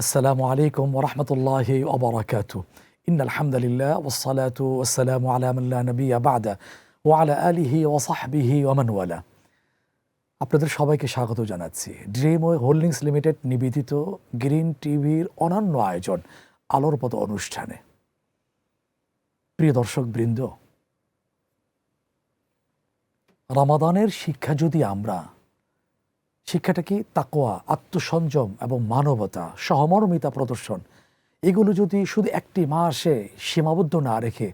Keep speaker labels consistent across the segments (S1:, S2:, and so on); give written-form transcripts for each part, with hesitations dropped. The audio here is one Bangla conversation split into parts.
S1: আসসালামু আলাইকুম ওয়া রাহমাতুল্লাহি ওয়া বারাকাতুহু। ইন্নাল হামদালিল্লাহ ওয়াস সালাতু ওয়াস সালামু আলা মান লা নাবিয়্যা বা'দা ওয়া আলা আলিহি ওয়া সাহবিহি ওয়া মান ওয়ালা। আপনাদের সবাইকে স্বাগত জানাচ্ছি ড্রিম হোল্ডিংস লিমিটেড নিবেদিত গ্রিন টিভির অনন্য আয়োজন আলোর পথ অনুষ্ঠানে। প্রিয় দর্শক বৃন্দ, রমাদানের শিক্ষা যদি আমরা শিক্ষাটা কি তাকওয়া, আত্মসংযম এবং মানবতা, সহমর্মিতা প্রদর্শন, এগুলো যদি শুধু একটি মাসে সীমাবদ্ধ না রেখে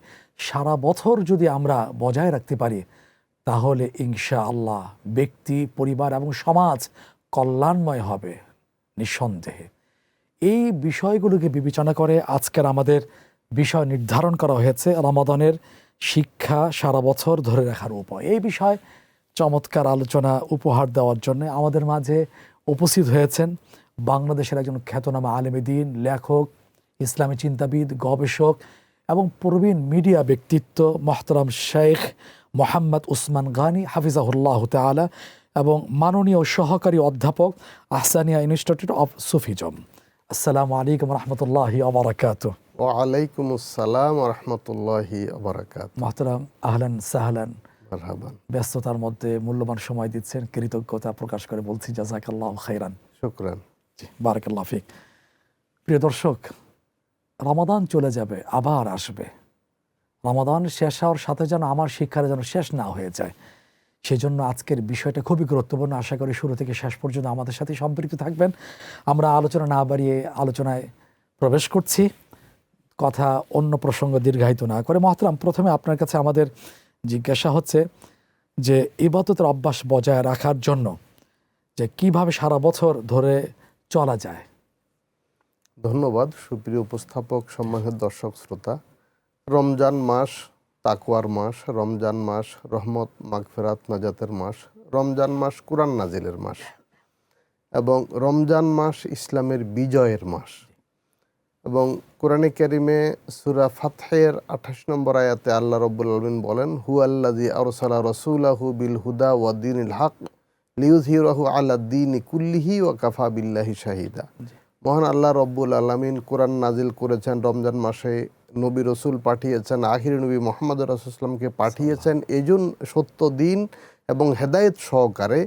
S1: সারা বছর যদি আমরা বজায় রাখতে পারি, তাহলে ইনশাআল্লাহ ব্যক্তি, পরিবার এবং সমাজ কল্যাণময় হবে নিঃসন্দেহে। এই বিষয়গুলোকে বিবেচনা করে আজকের আমাদের বিষয় নির্ধারণ করা হয়েছে রমাদানের শিক্ষা সারা বছর ধরে রাখার উপায়। এই বিষয় চমৎকার আলোচনা উপহার দেওয়ার জন্য আমাদের মাঝে উপস্থিত হয়েছেন বাংলাদেশের একজন খ্যাতনামা আলেম দ্বীন, লেখক, ইসলামী চিন্তাবিদ, গবেষক এবং প্রবীণ মিডিয়া ব্যক্তিত্ব মোহতারাম শেখ মোহাম্মদ উসমান গানী হাফিজাহুল্লাহ তাআলা এবং মাননীয় সহকারী অধ্যাপক আহসানিয়া ইনস্টিটিউট অফ সুফিজম। আসসালামু আলাইকুম রহমতুল্লাহি ওয়া বারাকাতুহু।
S2: ওয়া আলাইকুম আসসালাম ওয়া রাহমাতুল্লাহি ওয়া বারাকাতুহু।
S1: মোহতারাম আহলান সাহলান,
S2: মারহাবান।
S1: ব্যস্ততার মধ্যে মূল্যবান সময় দিচ্ছেন, কৃতজ্ঞতা প্রকাশ করে বলছি জাযাকাল্লাহু খাইরান।
S2: শুকরান।
S1: জি, বারাকাল্লাহু ফিক। প্রিয় দর্শক, রমাদান চলে যাবে, আবার আসবে। রমাদান শেষ হওয়ার সাথে যেন আমার শিক্ষার যেন শেষ না হয়ে যায়, সেই জন্য আজকের বিষয়টা খুবই গুরুত্বপূর্ণ। আশা করি শুরু থেকে শেষ পর্যন্ত আমাদের সাথে সম্পৃক্ত থাকবেন। আমরা আলোচনা না বাড়িয়ে আলোচনায় প্রবেশ করছি, কথা অন্য প্রসঙ্গ দীর্ঘায়িত না করে। মহতরম, প্রথমে আপনার কাছে আমাদের জিজ্ঞাসা হচ্ছে যে ইবাদতের অভ্যাস বজায় রাখার জন্য যে কিভাবে সারা বছর ধরে চলা যায়।
S2: ধন্যবাদ সুপ্রিয় উপস্থাপক, সম্মানিত দর্শক শ্রোতা। রমজান মাস তাকওয়ার মাস, রমজান মাস রহমত মাগফিরাত নাজাতের মাস, রমজান মাস কুরআন নাজিলের মাস এবং রমজান মাস ইসলামের বিজয়ের মাস। এবং কোরআনে কারিমে সূরা ফাতহের 28 নম্বর আয়াতে আল্লাহ রাব্বুল আলামিন বলেন, হুয়াল্লাযী আরসালা রাসূলাহু বিল হুদা ওয়া দীনিল হক লিইয়ুযহিরাহু আলা দ্বীনি কুল্লিহি ওয়া কাফা বিল্লাহি শাহিদা। মহান আল্লাহ রাব্বুল আলামিন কোরআন নাজিল করেছেন রমজান মাসে, নবী রসুল পাঠিয়েছেন, আখির নবী মুহাম্মদ রাসূলুল্লাহকে পাঠিয়েছেন এজন সত্য দিন এবং হেদায়েত সহকারে,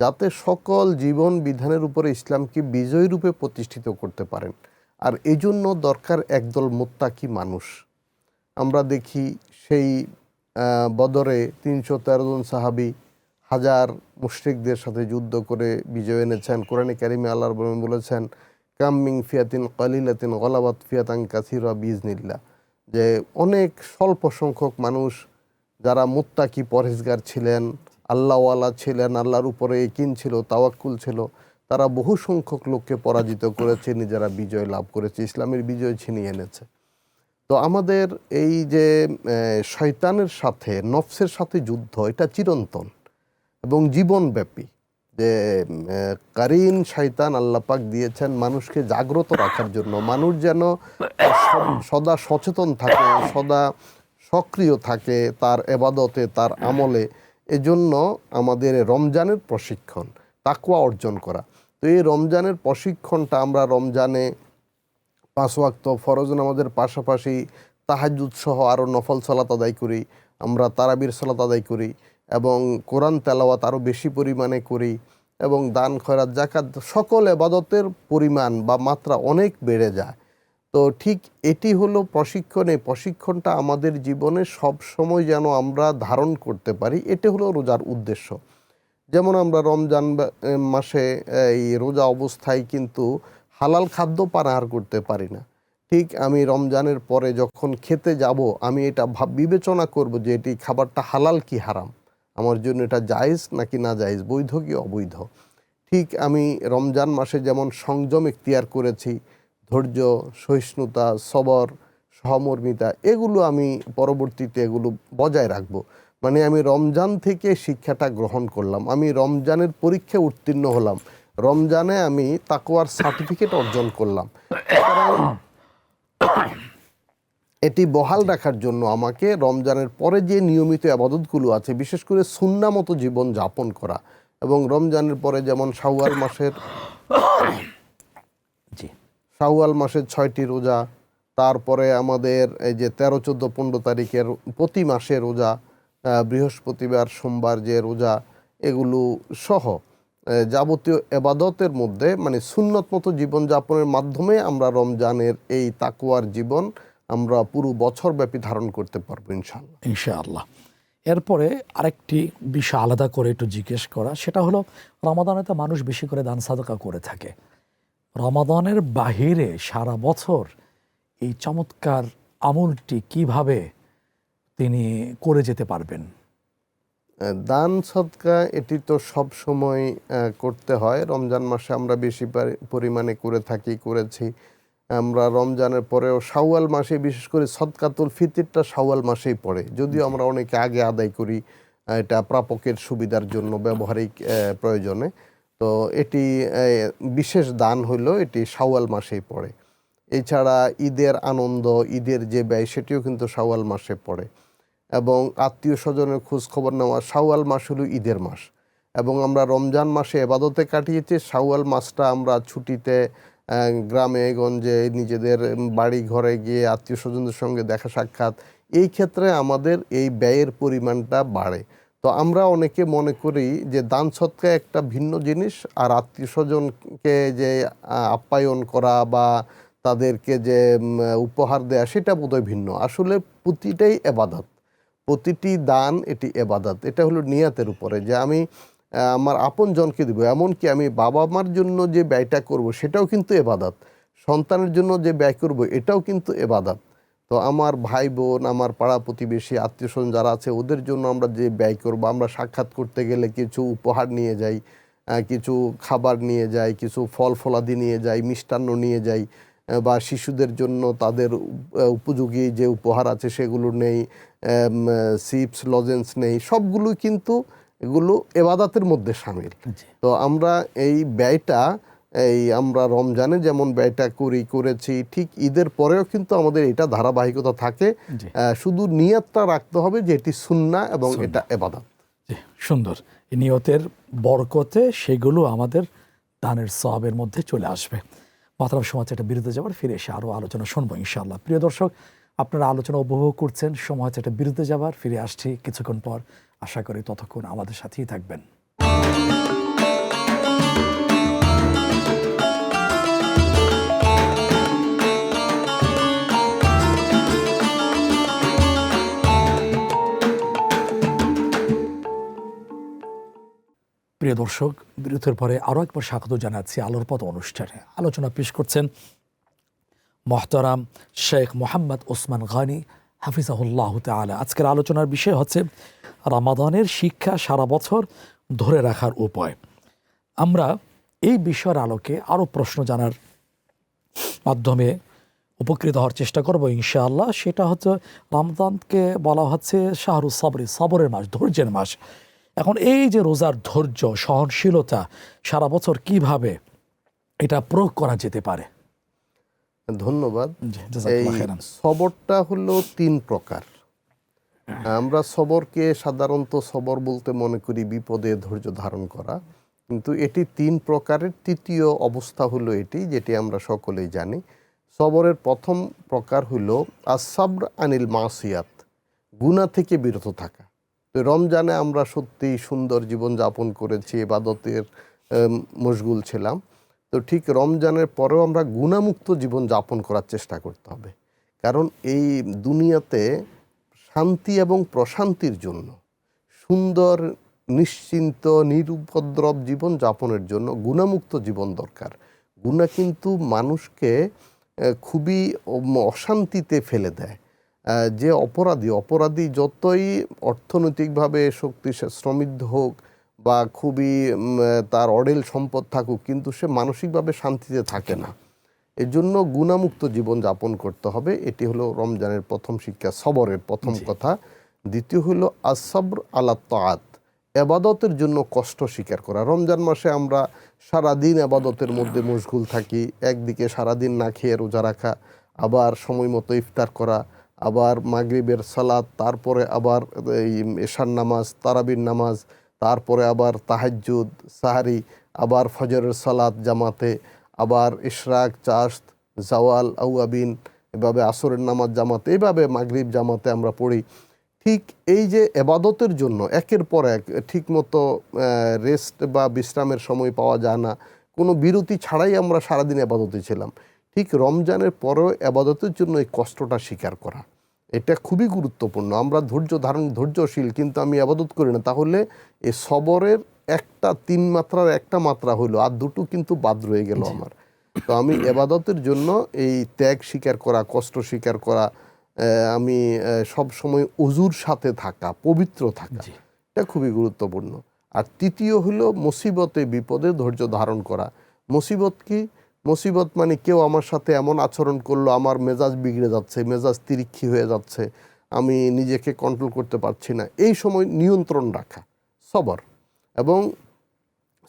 S2: যাতে সকল জীবন বিধানের উপরে ইসলামকে বিজয়ী রূপে প্রতিষ্ঠিত করতে পারেন। আর এই জন্য দরকার একদল মুত্তাকি মানুষ। আমরা দেখি সেই বদরে 313 জন সাহাবী হাজার মুশরিকদের সাথে যুদ্ধ করে বিজয় এনেছেন। কোরআনে কারিমে আল্লাহ রাব্বুল আলামিন বলেছেন, কাম মিন ফিয়াতিন কালিলাতিন গালাবাত ফিয়াতান কাসীরা বিইজনিল্লাহ, যে অনেক স্বল্প সংখ্যক মানুষ যারা মুত্তাকি পরহেজগার ছিলেন, আল্লাহওয়ালা ছিলেন, আল্লাহর উপরে ইয়াকিন ছিল, তাওয়াক্কুল ছিল, তারা বহু সংখ্যক লোককে পরাজিত করেছে, নিজেরা বিজয় লাভ করেছে, ইসলামের বিজয় ছিনিয়ে এনেছে। তো আমাদের এই যে শয়তানের সাথে, নফসের সাথে যুদ্ধ, এটা চিরন্তন এবং জীবনব্যাপী। যে কারিন শয়তান আল্লাহ পাক দিয়েছেন মানুষকে জাগ্রত রাখার জন্য, মানুষ যেন সদা সচেতন থাকে, সদা সক্রিয় থাকে তার এবাদতে, তার আমলে। এজন্য আমাদের রমজানের প্রশিক্ষণ, তাকওয়া অর্জন করা। তো এই রমজানের প্রশিক্ষণটা আমরা রমজানে 5 ওয়াক্ত ফরজ নামাজের পাশাপাশি তাহাজ্জুদ সহ আরও নফল সালাত আদায় করি, আমরা তারাবির সালাত আদায় করি এবং কোরআন তেলাওয়াত আরও বেশি পরিমাণে করি এবং দান খয়রাত যাকাত, সকল ইবাদতের পরিমাণ বা মাত্রা অনেক বেড়ে যায়। তো ঠিক এটি হলো প্রশিক্ষণ। এই প্রশিক্ষণটা আমাদের জীবনে সব সময় যেন আমরা ধারণ করতে পারি, এটি হলো রোজার উদ্দেশ্য। যেমন আমরা রমজান মাসে এই রোজা অবস্থায় কিন্তু হালাল খাদ্য পানাহার করতে পারি না। ঠিক আমি রমজানের পরে যখন খেতে যাব, আমি এটা বিবেচনা করব যে এটি খাবারটা হালাল কি হারাম, আমার জন্য এটা জায়েজ নাকি না জায়েজ, বৈধ কি অবৈধ। ঠিক আমি রমজান মাসে যেমন সংযম ইখতিয়ার করেছি, ধৈর্য, সহিষ্ণুতা, সবর, সহমর্মিতা, এগুলো আমি পরবর্তীতে এগুলো বজায় রাখবো। মানে আমি রমজান থেকে শিক্ষাটা গ্রহণ করলাম, আমি রমজানের পরীক্ষায় উত্তীর্ণ হলাম, রমজানে আমি তাকওয়ার সার্টিফিকেট অর্জন করলাম। এটি বহাল রাখার জন্য আমাকে রমজানের পরে যে নিয়মিত ইবাদতগুলো আছে, বিশেষ করে সুন্নাহ মতো জীবন যাপন করা। এবং রমজানের পরে যেমন শাওয়াল মাসের শাওয়াল মাসের 6টি রোজা, তারপরে আমাদের এই যে 13, 14, 15 তারিখের প্রতি মাসে রোজা, বৃহস্পতিবার, সোমবার যে রোজা, এগুলো সহ যাবতীয় এবাদতের মধ্যে মানে সুন্নত মতো জীবনযাপনের মাধ্যমে আমরা রমজানের এই তাকওয়ার জীবন আমরা পুরো বছরব্যাপী ধারণ করতে পারবো ইনশাআল্লাহ।
S1: ইনশাআল্লাহ। এরপরে আরেকটি বিষয় আলাদা করে একটু জিজ্ঞেস করা, সেটা হলো রমাদানে তো মানুষ বেশি করে দান সাদকা করে থাকে। রমাদানের বাহিরে সারা বছর এই চমৎকার আমলটি কিভাবে তিনি করে যেতে পারবেন?
S2: দান সদকা এটি তো সব সময় করতে হয়। রমজান মাসে আমরা বেশি পরিমাণে করে থাকি, করেছি। আমরা রমজানের পরেও শাওয়াল মাসে বিশেষ করে সদকাতুল ফিতরটা শাওয়াল মাসেই পড়ে, যদিও আমরা অনেকে আগে আদায় করি এটা প্রাপকের সুবিধার জন্য, ব্যবহারিক প্রয়োজনে। তো এটি বিশেষ দান হইল এটি শাওয়াল মাসেই পড়ে। এছাড়া ঈদের আনন্দ, ঈদের যে ব্যয় সেটিও কিন্তু শাওয়াল মাসে পড়ে। এবং আত্মীয় স্বজনের খোঁজ খবর নেওয়া, শাওয়াল মাস হলো ঈদের মাস। এবং আমরা রমজান মাসে এবাদতে কাটিয়েছি, শাওয়াল মাসটা আমরা ছুটিতে গ্রামে গঞ্জে নিজেদের বাড়ি ঘরে গিয়ে আত্মীয় স্বজনদের সঙ্গে দেখা সাক্ষাৎ, এই ক্ষেত্রে আমাদের এই ব্যয়ের পরিমাণটা বাড়ে। তো আমরা অনেকে মনে করি যে দান সৎকা একটা ভিন্ন জিনিস, আর আত্মীয় স্বজনকে যে আপ্যায়ন করা বা তাদেরকে যে উপহার দেয়া সেটা বোধহয় ভিন্ন। আসলে প্রতিটাই এবাদত, প্রতিটি দান এটি এবাদত। এটা হলো নিয়াতের উপরে যে আমি আমার আপনজনকে দিব, এমনকি আমি বাবা মার জন্য যে ব্যয়টা করব সেটাও কিন্তু এবাদত, সন্তানের জন্য যে ব্যয় করব এটাও কিন্তু এবাদত। তো আমার ভাই বোন, আমার পাড়া প্রতিবেশী, আত্মীয় স্বজন যারা আছে ওদের জন্য আমরা যে ব্যয় করব, আমরা সাক্ষাৎ করতে গেলে কিছু উপহার নিয়ে যাই, কিছু খাবার নিয়ে যাই, কিছু ফল ফলাদি নিয়ে যাই, মিষ্টান্ন নিয়ে যাই, বা শিশুদের জন্য তাদের উপযোগী যে উপহার আছে সেগুলো নেই, চিপস লজেন্স নেই, সবগুলো কিন্তু এগুলো এবাদতের মধ্যে শামিল। তো আমরা এই ব্যয়টা আমরা রমজানে যেমন ব্যয়টা করেছি, ঠিক ঈদের পরেও কিন্তু আমাদের এটা ধারাবাহিকতা থাকে। শুধু নিয়তটা রাখতে হবে যে এটি সুন্নাহ এবং এটা এবাদত।
S1: সুন্দর। এই নিয়তের বরকতে সেগুলো আমাদের দানের সওয়াবের মধ্যে চলে আসবে। মাত্রার সময় এটা বিরতি যাবার, ফিরে এসে আরও আলোচনা শুনবো ইনশাআল্লাহ। প্রিয় দর্শক, আপনারা আলোচনা উপভোগ করছেন, সময় এটা বিরতি যাবার, ফিরে আসছি কিছুক্ষণ পর। আশা করি ততক্ষণ আমাদের সাথেই থাকবেন। প্রিয় দর্শক, বিরতির পরে আরও একবার স্বাগত জানাচ্ছি আলোর পথ অনুষ্ঠানে। আলোচনা পেশ করছেন মোহতারাম শেখ মোহাম্মদ ওসমান গানি হাফিজাহুল্লাহ তাআলা। আজকের আলোচনার বিষয় হচ্ছে রমাদানের শিক্ষা সারা বছর ধরে রাখার উপায়। আমরা এই বিষয়ের আলোকে আরও প্রশ্ন জানার মাধ্যমে উপকৃত হওয়ার চেষ্টা করব ইনশাআল্লাহ। সেটা হচ্ছে রমজানকে বলা হচ্ছে শাহরু সবরি, সবরের মাস, ধৈর্যের মাস। এখন এই যে রোজার ধৈর্য, সহনশীলতা সারা বছর কিভাবে এটা প্রয়োগ করা যেতে পারে?
S2: ধন্যবাদ। এই সবরটা হলো 3 প্রকার। আমরা সবরকে সাধারণত সবর বলতে মনে করি বিপদে ধৈর্য ধারণ করা, কিন্তু এটি 3 প্রকারের। তৃতীয় অবস্থা হলো এটি, যেটি আমরা সকলেই জানি। সবরের প্রথম প্রকার হলো আস-সাবর আনিল মাসিয়াত, গুনাহ থেকে বিরত থাকা। তো রমজানে আমরা সত্যি সুন্দর জীবনযাপন করেছি, ইবাদতের মশগুল ছিলাম। তো ঠিক রমজানের পরেও আমরা গুনাহমুক্ত জীবনযাপন করার চেষ্টা করতে হবে। কারণ এই দুনিয়াতে শান্তি এবং প্রশান্তির জন্য, সুন্দর নিশ্চিন্ত নিরুপদ্রব জীবনযাপনের জন্য গুনাহমুক্ত জীবন দরকার। গুনাহ কিন্তু মানুষকে খুবই অশান্তিতে ফেলে দেয়। যে অপরাধী যতই অর্থনৈতিকভাবে শক্তিশালী সমৃদ্ধ হোক বা খুবই তার অঢেল সম্পদ থাকুক, কিন্তু সে মানসিকভাবে শান্তিতে থাকে না। এর জন্য গুনাহমুক্ত জীবন যাপন করতে হবে। এটি হলো রমজানের প্রথম শিক্ষা, সবরের প্রথম কথা। দ্বিতীয় হলো আস-সাবর আলা তাআত, এবাদতের জন্য কষ্ট স্বীকার করা। রমজান মাসে আমরা সারাদিন এবাদতের মধ্যে মশগুল থাকি। একদিকে সারাদিন না খেয়ে রোজা রাখা, আবার সময় মতো ইফতার করা, আবার মাগরিবের সালাত, তারপরে আবার এই এশার নামাজ, তারাবির নামাজ, তারপরে আবার তাহাজ্জুদ, সাহারি, আবার ফজরের সালাত জামাতে, আবার ইশরাক, চাশত, জাওয়াল, আউয়াবিন, এভাবে আসরের নামাজ জামাতে, এভাবে মাগরিব জামাতে আমরা পড়ি। ঠিক এই যে এবাদতের জন্য একের পর এক ঠিকমতো রেস্ট বা বিশ্রামের সময় পাওয়া যায় না, কোনো বিরতি ছাড়াই আমরা সারাদিন এবাদতে ছিলাম। ঠিক রমজানের পরেও এবাদতের জন্য এই কষ্টটা স্বীকার করা, এটা খুবই গুরুত্বপূর্ণ। আমরা ধৈর্যশীল, কিন্তু আমি আবাদত করি না, তাহলে এই সবরের একটা 3 মাত্রার একটা মাত্রা হইলো, আর দুটো কিন্তু বাদ রয়ে গেল আমার। তো আমি এবাদতের জন্য এই ত্যাগ স্বীকার করা, কষ্ট স্বীকার করা, আমি সব সময় অজুর সাথে থাকা, পবিত্র থাকা, এটা খুবই গুরুত্বপূর্ণ। আর তৃতীয় হলো মুসিবতে বিপদে ধৈর্য ধারণ করা। মুসিবত কি? মুসিবত মানে কেউ আমার সাথে এমন আচরণ করলো, আমার মেজাজ বিগড়ে যাচ্ছে, মেজাজ তিরিক্ষি হয়ে যাচ্ছে, আমি নিজেকে কন্ট্রোল করতে পারছি না, এই সময় নিয়ন্ত্রণ রাখা সবর। এবং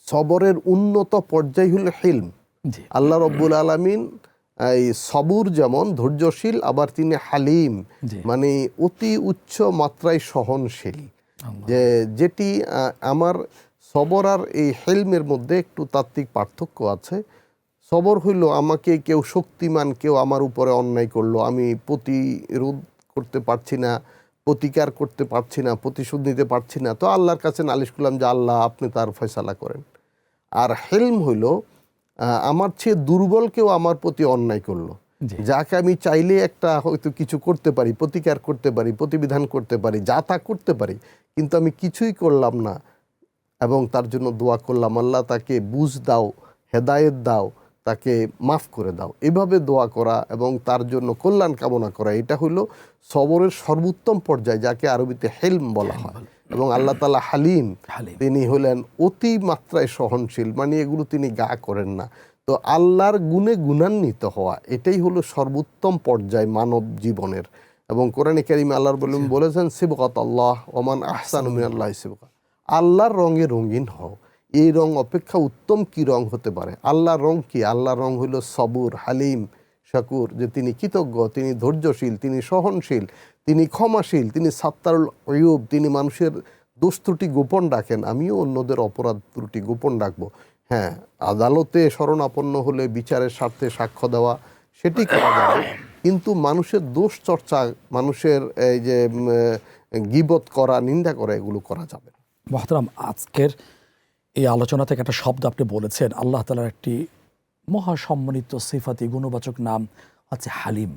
S2: সবরের উন্নত পর্যায় হলো হিলম। আল্লাহ রব্বুল আলামিন এই সবুর যেমন ধৈর্যশীল, আবার তিনি হালিম, মানে অতি উচ্চ মাত্রায় সহনশীল। যেটি আমার সবর আর এই হেলমের মধ্যে একটু তাত্ত্বিক পার্থক্য আছে। সবর হইল আমাকে কেউ শক্তিমান, কেউ আমার উপরে অন্যায় করলো, আমি প্রতিরোধ করতে পারছি না, প্রতিকার করতে পারছি না, প্রতিশোধ নিতে পারছি না, তো আল্লাহর কাছে নালিশ করলাম যে আল্লাহ আপনি তার ফয়সালা করেন। আর হেলম হইল আমার চেয়ে দুর্বল কেউ আমার প্রতি অন্যায় করলো, যাকে আমি চাইলে একটা হয়তো কিছু করতে পারি, প্রতিকার করতে পারি, প্রতিবিধান করতে পারি, যা তা করতে পারি, কিন্তু আমি কিছুই করলাম না এবং তার জন্য দোয়া করলাম, আল্লাহ তাকে বুঝ দাও, হেদায়েত দাও, তাকে মাফ করে দাও, এভাবে দোয়া করা এবং তার জন্য কল্যাণ কামনা করা, এটা হলো সবরের সর্বোত্তম পর্যায়, যাকে আরবিতে হেলম বলা হয়। এবং আল্লাহ তাআলা হালিম, তিনি হলেন অতি মাত্রায় সহনশীল, মানে এগুলো তিনি গা করেন না। তো আল্লাহর গুণে গুণান্বিত হওয়া, এটাই হলো সর্বোত্তম পর্যায় মানব জীবনের। এবং কোরআনে কারিমে আল্লাহর বলেছেন সিবগাত আল্লাহ ওমান আহসানু মিনাল্লাহি সিবগা, আল্লাহর রঙে রঙিন হও, এই রং অপেক্ষা উত্তম কি রং হতে পারে? আল্লাহর রং কি? আল্লাহর রং হলো সবুর, হালিম, শাকুর, যে তিনি কৃতজ্ঞ, তিনি ধৈর্যশীল, তিনি সহনশীল, তিনি ক্ষমাশীল, তিনি সাত্তারুল আইয়ুব, তিনি মানুষের দোষ ত্রুটি গোপন রাখেন। আমিও অন্যদের অপরাধ ত্রুটি গোপন রাখবো। হ্যাঁ, আদালতে শরণাপন্ন হলে বিচারের স্বার্থে সাক্ষ্য দেওয়া, সেটি করা যাবে, কিন্তু মানুষের দোষ চর্চা, মানুষের এই যে গীবত করা, নিন্দা করা, এগুলো করা যাবে না।
S1: মুহতারাম, আজকের এই আলোচনা থেকে একটা শব্দ আপনি বলেছেন, আল্লাহ তাআলার একটি মহাসম্মানিত সিফাতি গুণবাচক নাম হচ্ছে হালিম।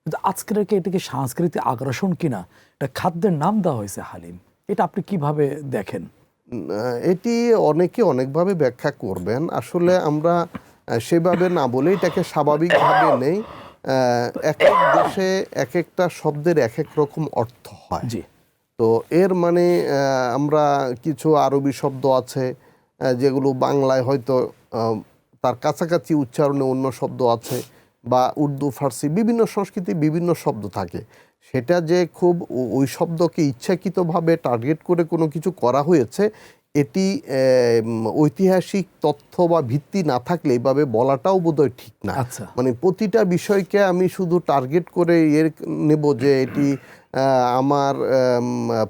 S1: কিন্তু আজকের এটাকে সাংস্কৃতিক আগ্রাসন কিনা, এটা খাদ্যের নাম দেওয়া হয়েছে হালিম, এটা আপনি কিভাবে দেখেন?
S2: এটি অনেকে অনেকভাবে ব্যাখ্যা করবেন। আসলে আমরা সেভাবে না বলে এটাকে স্বাভাবিকভাবে নেই। এক এক দেশে এক একটা শব্দের এক এক রকম অর্থ হয়। তো এর মানে আমরা কিছু আরবি শব্দ আছে যেগুলো বাংলায় হয়তো তার কাছাকাছি উচ্চারণে অন্য শব্দ আছে, বা উর্দু, ফার্সি, বিভিন্ন সংস্কৃতি বিভিন্ন শব্দ থাকে। সেটা যে খুব ওই শব্দকে ইচ্ছাকৃতভাবে টার্গেট করে কোনো কিছু করা হয়েছে, এটি ঐতিহাসিক তথ্য বা ভিত্তি না থাকলে এইভাবে বলাটাও বোধহয় ঠিক না। মানে প্রতিটা বিষয়কে আমি শুধু টার্গেট করে নেব যে এটি আমার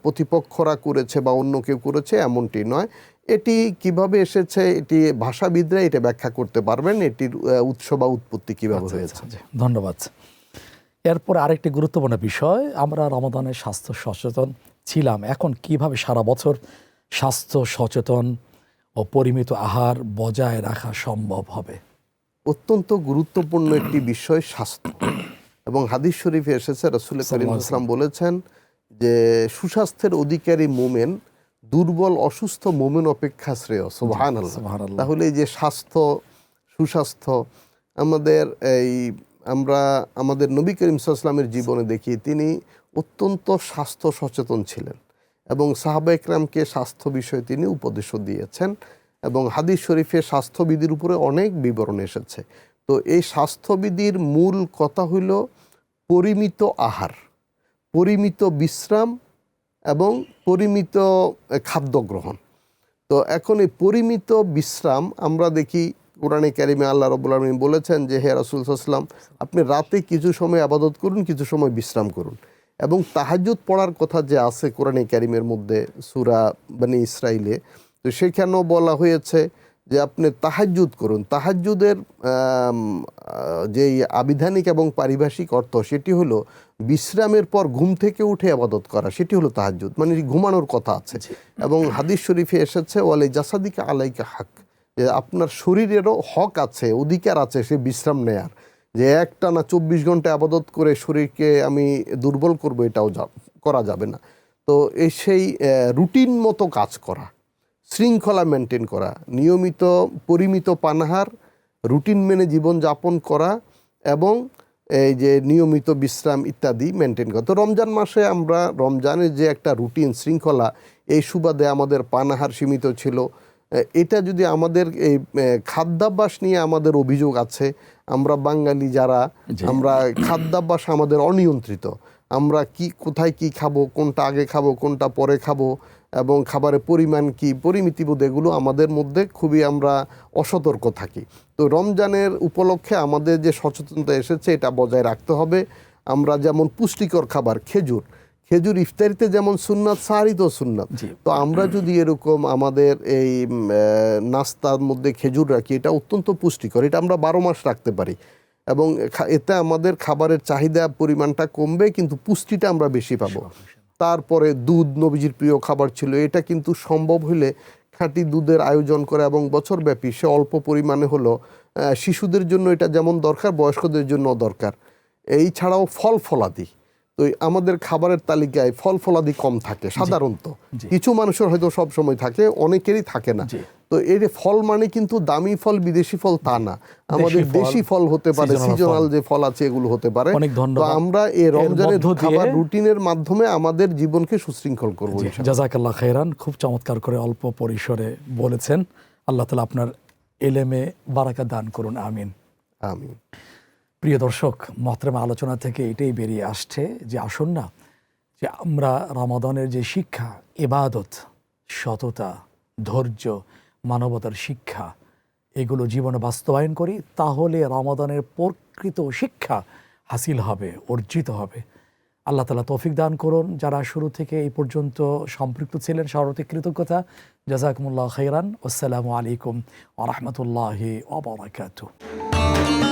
S2: প্রতিপক্ষরা করেছে বা অন্য কেউ করেছে, এমনটি নয়। এটি কিভাবে এসেছে, এটি ভাষাবিদরা এটা ব্যাখ্যা করতে পারবেন, এটির উৎস বা উৎপত্তি কিভাবে হয়েছে।
S1: ধন্যবাদ। এরপর আরেকটি গুরুত্বপূর্ণ বিষয়, আমরা রমাদানের স্বাস্থ্য সচেতন ছিলাম, এখন কিভাবে সারা বছর স্বাস্থ্য সচেতন ও পরিমিত আহার বজায় রাখা সম্ভব হবে?
S2: অত্যন্ত গুরুত্বপূর্ণ একটি বিষয় স্বাস্থ্য। এবং হাদিস শরীফে এসেছে, রাসূল করিম সাল্লাল্লাহু আলাইহি ওয়াসাল্লাম বলেছেন যে সুস্বাস্থ্যের অধিকারী মুমিন দুর্বল অসুস্থ মুমিন অপেক্ষা শ্রেয়। সুবহানাল্লাহ। তাহলে এই যে স্বাস্থ্য, সুস্বাস্থ্য, আমরা আমাদের নবী করিম সাল্লাল্লাহু আলাইহি ওয়াসাল্লামের জীবনে দেখি তিনি অত্যন্ত স্বাস্থ্য সচেতন ছিলেন এবং সাহাবা ইকরামকে স্বাস্থ্য বিষয়ে তিনি উপদেশও দিয়েছেন। এবং হাদিস শরীফে স্বাস্থ্যবিধির উপরে অনেক বিবরণ এসেছে। তো এই স্বাস্থ্যবিধির মূল কথা হইল পরিমিত আহার, পরিমিত বিশ্রাম এবং পরিমিত খাদ্য গ্রহণ। তো এখন এই পরিমিত বিশ্রাম আমরা দেখি কোরআনে কারিমে আল্লাহ রাব্বুল আলামিন বলেছেন যে হে রাসূল সাল্লাল্লাহু আলাইহি ওয়াসাল্লাম, আপনি রাতে কিছু সময় ইবাদত করুন, কিছু সময় বিশ্রাম করুন। এবং তাহাজ্জুদ পড়ার কথা যে আছে কোরআনে কারিমের মধ্যে সূরা বনী ইসরাইলে, তো সেখানেও বলা হয়েছে যে আপনি তাহাজ্জুদ করুন। তাহাজ্জুদের যে আবিধানিক এবং পারিভাষিক অর্থ সেটি হলো বিশ্রামের পর ঘুম থেকে উঠে ইবাদত করা, সেটি হলো তাহাজ্জুদ, মানে ঘুমানোর কথা আছে। এবং হাদিস শরীফে এসেছে ওয়ালি জাসাদিকা আলাইকা হক, যে আপনার শরীরেরও হক আছে, অধিকার আছে সে বিশ্রাম নেয়ার। যে একটানা 24 ঘন্টা আবাদত করে শরীরকে আমি দুর্বল করব, এটাও করা যাবে না। তো সেই রুটিন মতো কাজ করা, শৃঙ্খলা মেনটেন করা, নিয়মিত পরিমিত পানাহার, রুটিন মেনে জীবন যাপন করা এবং এই যে নিয়মিত বিশ্রাম ইত্যাদি মেনটেন করা। তো রমজান মাসে আমরা রমজানের যে একটা রুটিন শৃঙ্খলা, এই সুবাদে আমাদের পানাহার সীমিত ছিল। এটা যদি আমাদের এই খাদ্যাভ্যাস নিয়ে আমাদের অভিযোগ আছে, আমরা বাঙালি যারা, আমরা খাদ্যাভ্যাস আমাদের অনিয়ন্ত্রিত। আমরা কোথায় কি খাবো, কোনটা আগে খাবো, কোনটা পরে খাবো, এবং খাবারের পরিমাণ কি, পরিমিতিবোধ, এগুলো আমাদের মধ্যে খুবই আমরা অসতর্ক থাকি। তো রমজানের উপলক্ষে আমাদের যে সচেতনতা এসেছে, এটা বজায় রাখতে হবে। আমরা যেমন পুষ্টিকর খাবার খেজুর ইফতারিতে যেমন সুন্নাত, সাহারিতেও সুন্নাত। তো আমরা যদি এরকম আমাদের এই নাস্তার মধ্যে খেজুর রাখি, এটা অত্যন্ত পুষ্টিকর, এটা আমরা 12 মাস রাখতে পারি এবং এতে আমাদের খাবারের চাহিদা পরিমাণটা কমবে, কিন্তু পুষ্টিটা আমরা বেশি পাবো। তারপরে দুধ নবীজির প্রিয় খাবার ছিল, এটা কিন্তু সম্ভব হলে খাঁটি দুধের আয়োজন করে এবং বছরব্যাপী সে অল্প পরিমাণে হলো, শিশুদের জন্য এটা যেমন দরকার বয়স্কদের জন্য দরকার। এই ছাড়াও ফল ফলাদি, তো আমাদের খাবারের তালিকায় ফল ফলাদি কম থাকে সাধারণত, কিছু মানুষের হয়তো সব সময় থাকে, অনেকেরই থাকে না। তো এই ফল মানে কিন্তু দামি ফল বিদেশি ফল তা না, আমাদের দেশি ফল হতে পারে, সিজনাল যে ফল আছে এগুলো হতে পারে। তো আমরা এই রমজানের খাবার রুটিনের মাধ্যমে আমাদের জীবনকে সুশৃঙ্খল করব।
S1: জাযাকাল্লাহ খাইরান, খুব চমৎকার করে অল্প পরিসরে বলেছেন। আল্লাহ তাআলা আপনার ইলমে বারাকা দান করুন, আমিন
S2: আমিন।
S1: প্রিয় দর্শক, মহতরম আলোচনা থেকে এটাই বেরিয়ে আসছে যে আসুন না, যে আমরা রমাদানের যে শিক্ষা, ইবাদত, সততা, ধৈর্য, মানবতার শিক্ষা, এগুলো জীবনে বাস্তবায়ন করি, তাহলে রমাদানের প্রকৃত শিক্ষা হাসিল হবে, অর্জিত হবে। আল্লাহ তাআলা তৌফিক দান করুন। যারা শুরু থেকে এই পর্যন্ত সম্পৃক্ত ছিলেন, সর্বাধিক কৃতজ্ঞতা। জাযাকুমুল্লাহ খাইরান। আসসালামু আলাইকুম ওয়া রাহমাতুল্লাহি ওয়া বারাকাতুহু।